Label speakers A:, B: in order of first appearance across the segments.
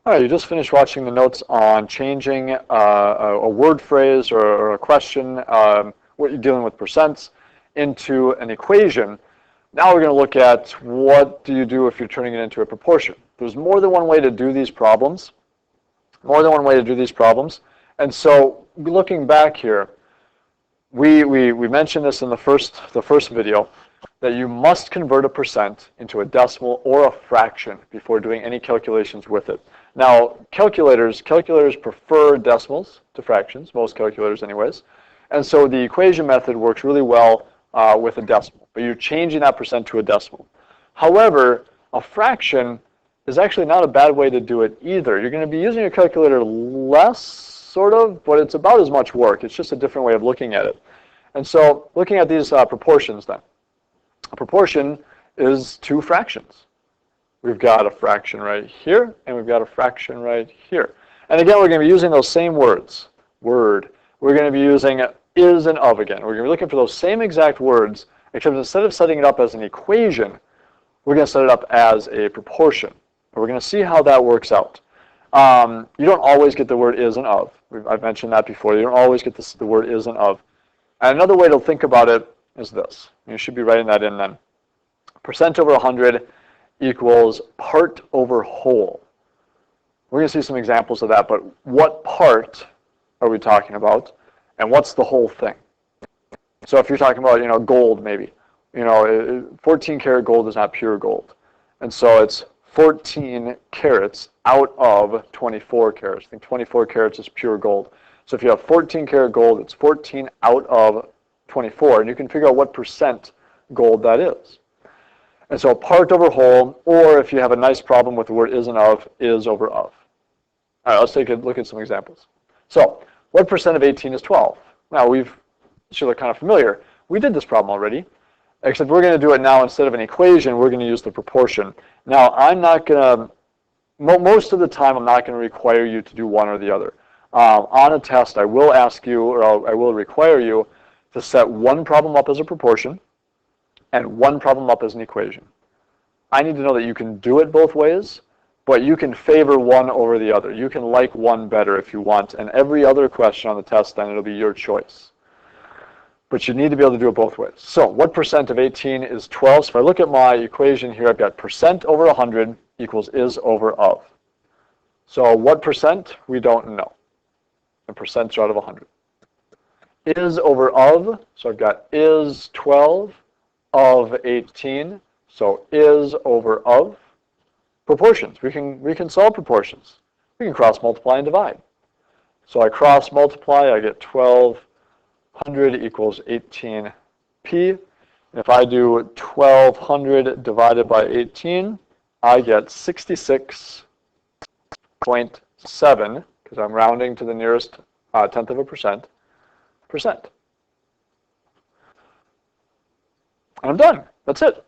A: All right, you just finished watching the notes on changing a word phrase or a question, what you're dealing with percents, into an equation. Now we're going to look at what do you do if you're turning it into a proportion. There's more than one way to do these problems. And so looking back here, we mentioned this in the first video, that you must convert a percent into a decimal or a fraction before doing any calculations with it. Now, calculators prefer decimals to fractions, most calculators anyways. And so the equation method works really well with a decimal, but you're changing that percent to a decimal. However, a fraction is actually not a bad way to do it either. You're going to be using your calculator less, sort of, but it's about as much work. It's just a different way of looking at it. And so looking at these proportions then. A proportion is two fractions. We've got a fraction right here, and we've got a fraction right here. And again, we're going to be using those same words. Word. We're going to be using is and of again. We're going to be looking for those same exact words, except instead of setting it up as an equation, we're going to set it up as a proportion. And we're going to see how that works out. You don't always get the word is and of. I've mentioned that before. You don't always get the word is and of. And another way to think about it is this. You should be writing that in then. Percent over 100 equals part over whole. We're going to see some examples of that, but what part are we talking about, and what's the whole thing? So if you're talking about, gold maybe, 14 karat gold is not pure gold. And so it's 14 carats out of 24 carats. I think 24 carats is pure gold. So if you have 14 karat gold, it's 14 out of 24, and you can figure out what percent gold that is. And so part over whole, or if you have a nice problem with the word is and of, is over of. All right, let's take a look at some examples. So what percent of 18 is 12? Now should look kind of familiar. We did this problem already, except we're going to do it now instead of an equation, we're going to use the proportion. Now I'm not going to, most of the time I'm not going to require you to do one or the other. On a test, I will ask you, or I will require you to set one problem up as a proportion and one problem up as an equation. I need to know that you can do it both ways, but you can favor one over the other. You can like one better if you want, and every other question on the test, then it'll be your choice. But you need to be able to do it both ways. So what percent of 18 is 12? So if I look at my equation here, I've got percent over 100 equals is over of. So what percent? We don't know. And percents are out of 100. Is over of, so I've got is 12 of 18, so is over of. Proportions, we can solve proportions. We can cross multiply and divide. So I cross multiply, I get 1200 equals 18p. And if I do 1200 divided by 18, I get 66.7, because I'm rounding to the nearest tenth of a percent. And I'm done. That's it.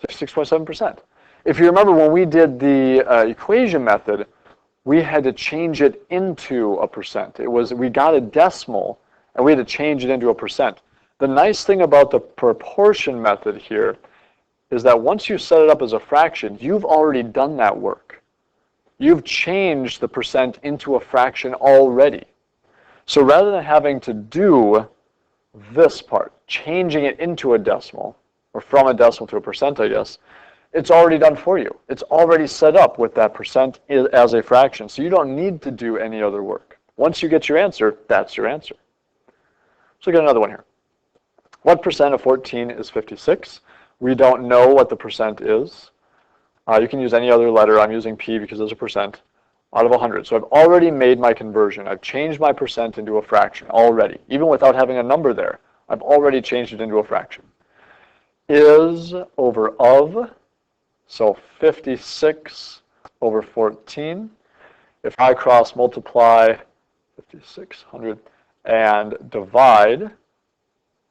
A: 66.7%. If you remember when we did the equation method, we had to change it into a percent. We got a decimal and we had to change it into a percent. The nice thing about the proportion method here is that once you set it up as a fraction, you've already done that work. You've changed the percent into a fraction already. So rather than having to do this part, changing it into a decimal, or from a decimal to a percent, I guess, it's already done for you. It's already set up with that percent as a fraction, so you don't need to do any other work. Once you get your answer, that's your answer. So we got another one here. What percent of 14 is 56? We don't know what the percent is. You can use any other letter. I'm using P because it's a percent out of 100. So I've already made my conversion. I've changed my percent into a fraction already. Even without having a number there, I've already changed it into a fraction. Is over of, so 56 over 14. If I cross multiply 5600 and divide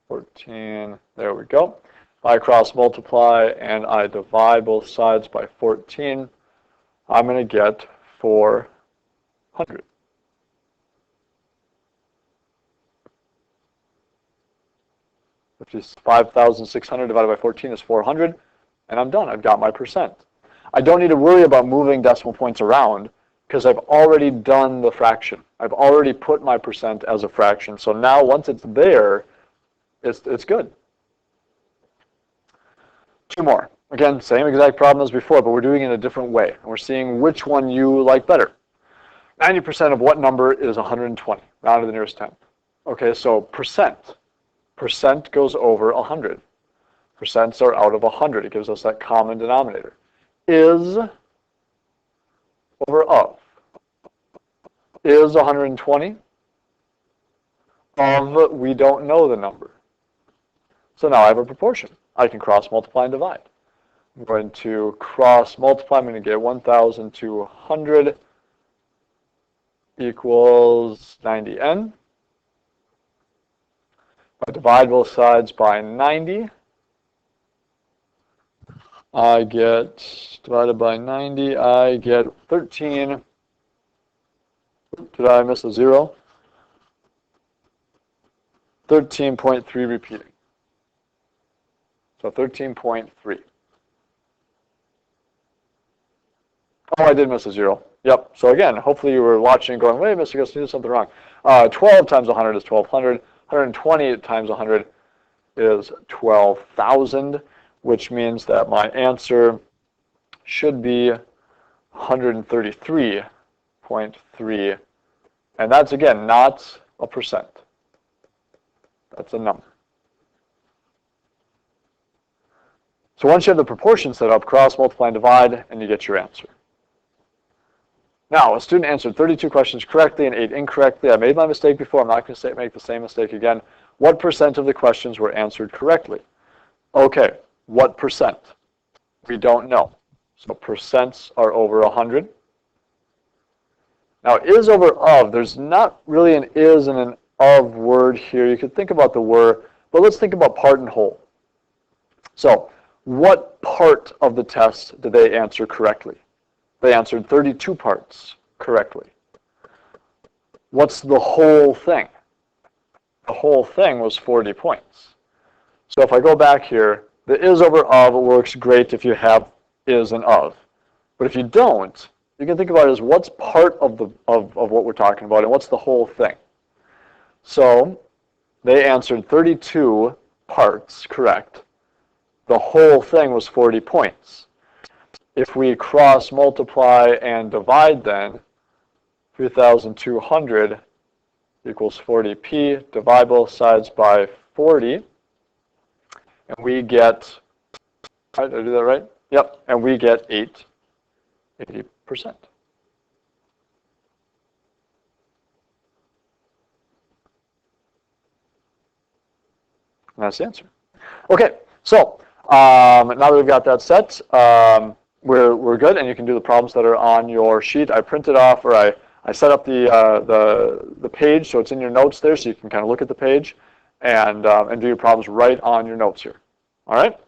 A: 14, there we go. If I cross multiply and I divide both sides by 14, I'm going to get 400. Which is 5,600 divided by 14 is 400, and I'm done. I've got my percent. I don't need to worry about moving decimal points around because I've already done the fraction. I've already put my percent as a fraction. So now once it's there, it's good. Two more. Again, same exact problem as before, but we're doing it in a different way. And we're seeing which one you like better. 90% of what number is 120? Round to the nearest tenth. Okay, so percent. Percent goes over 100. Percents are out of 100. It gives us that common denominator. Is over of. Is 120? Of, we don't know the number. So now I have a proportion. I can cross multiply and divide. I'm going to cross multiply. I'm going to get 1,200 equals 90n. I divide both sides by 90. I get, divided by 90, I get 13. Did I miss a 0? 13.3 repeating. So 13.3. Oh, I did miss a 0. Yep. So again, hopefully you were watching going, wait, Mr. Gus, you did something wrong. 12 times 100 is 1,200. 120 times 100 is 12,000, which means that my answer should be 133.3. And that's, again, not a percent. That's a number. So once you have the proportion set up, cross, multiply, and divide, and you get your answer. Now, a student answered 32 questions correctly and 8 incorrectly. I made my mistake before. I'm not going to make the same mistake again. What percent of the questions were answered correctly? Okay, what percent? We don't know. So percents are over 100. Now, is over of, there's not really an is and an of word here. You could think about the were, but let's think about part and whole. So, what part of the test did they answer correctly? They answered 32 parts correctly. What's the whole thing? The whole thing was 40 points. So if I go back here, the is over of works great if you have is and of. But if you don't, you can think about it as what's part of what we're talking about and what's the whole thing. So they answered 32 parts correct. The whole thing was 40 points. If we cross multiply and divide then, 3,200 equals 40p, divide both sides by 40, and we get, did I do that right? Yep, and we get 80%. And that's the answer. Okay, so now that we've got that set, we're good, and you can do the problems that are on your sheet. I printed off, or I set up the page, so it's in your notes there, so you can kind of look at the page and do your problems right on your notes here. All right?